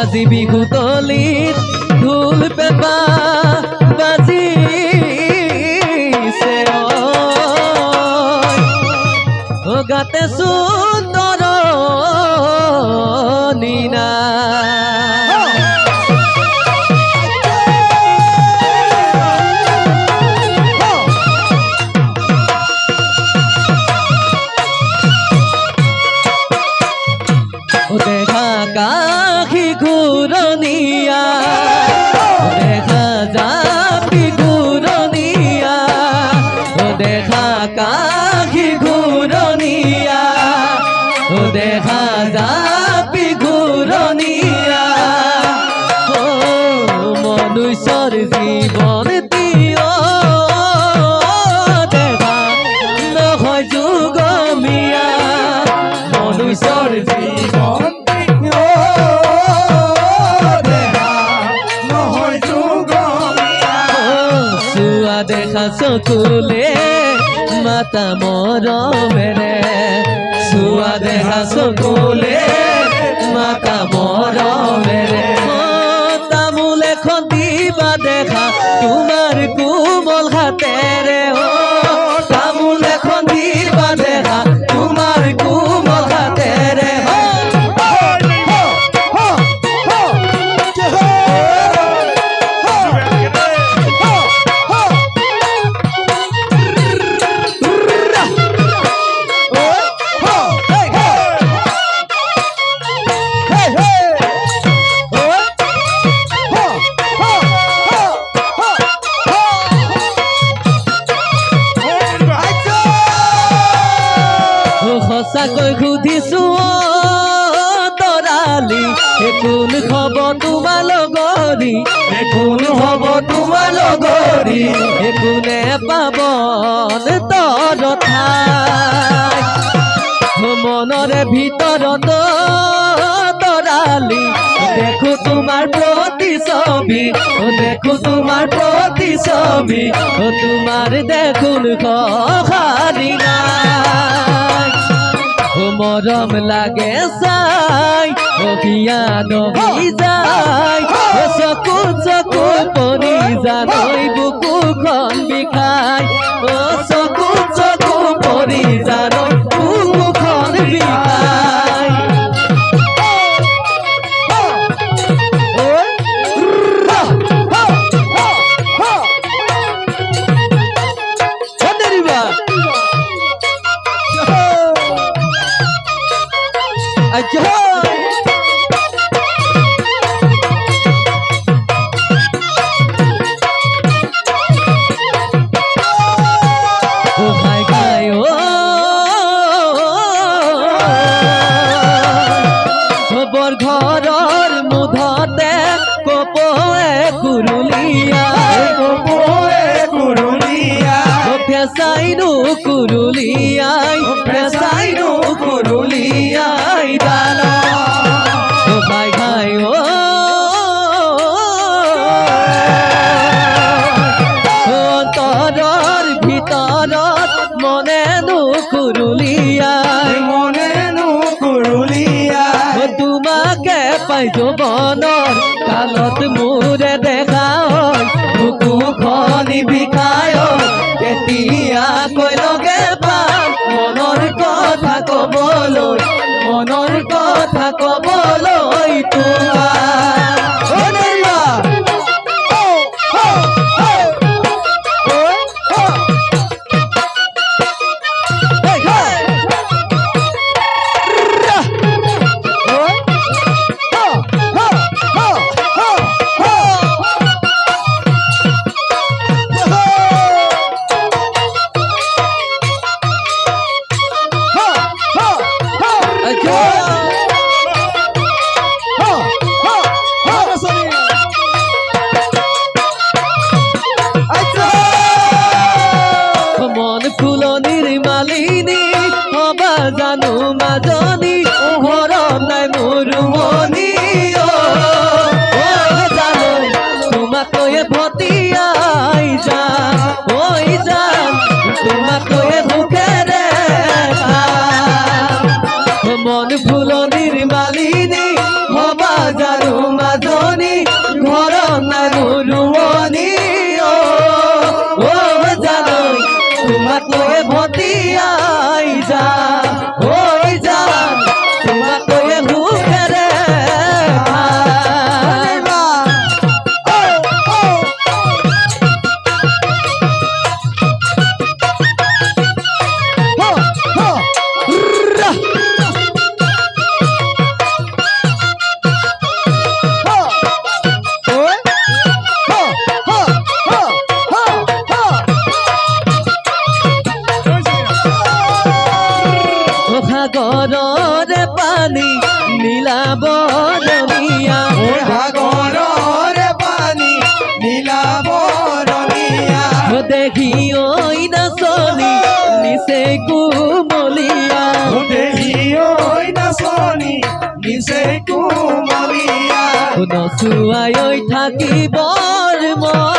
আজি বিহুতলিত ঢোল পেঁপা বাজিছে ও গাতে সুন্দর নীনা দেখা কাহি ঘুরনিয়া দেখা যাবি ঘুরনিয়া দেখা কাহি ঘুরনিয়া দেখা যাবি ঘুরনিয়া ও মনুষ্যর জীবন দিও দেখা নহয় যুগমিয়া মনুষ্যর জীবন দেখা চকুলে মাতা মৰমেৰে চুৱা দেখা চকুলে মাতা মৰমেৰে তামোল এখন দিবা দেখা তোমাৰ কোমল হাতেৰে তামোল এখন দিবা দেখা তোমাৰ কোমল হাতেৰে সঁচাকৈ সুধিছো তৰালি কোন হব তোমাৰ লগৰী কোন হব তোমাৰ লগৰী কোনে পাবন তৰ ঠাই মনৰে ভিতৰত তৰালি দেখো তোমাৰ প্ৰতিছবি দেখো তোমাৰ প্ৰতিছবি তোমাৰ দেখোন সঁহাৰি নাই মৰম লাগে চাই অভিয়ান যায় চকু চকু পৰি জানৈ বুকুখন বিষাই চকু চকু পৰি জানৈ বুকুখন বিষাই বৰ ঘৰৰ মুধতে কপোৱে কুৰুলিয়া ফেঁচাইনো কুৰুলিয়াই ফেঁচাইনো কুৰুলিয়াই দানা ভাই ভাই অন্তৰৰ ভিতৰত মনেনো কুৰুলিয়াই তোমাকে পাই যৌৱনৰ কালত মোৰে দেখা বুকুখন বিষায় কেতিয়াকৈ লগে পাম মনৰ কথা কবলৈ জানো মাজনী ঘৰত নাই মোৰ মনি জানো তোমাকৈ ভতিয়াই যাম তোমাকৈ মুখেৰে মন ফুলনিৰ মালিনী হবা জানো তোমাক লৈয়ে ভটিয়াই যা হৈ যা তোমাক লৈয়ে সুখেৰে সাগৰৰে পানী নীলা বৰণীয়া সাগৰৰে পানী নীলা বৰণীয়া দেখি ঐ নাচনী নিচে কুমলীয়া দেহি ঐ নাচনী নিচে কুমলীয়া নচুৱাই ঐ থাকিবৰ মন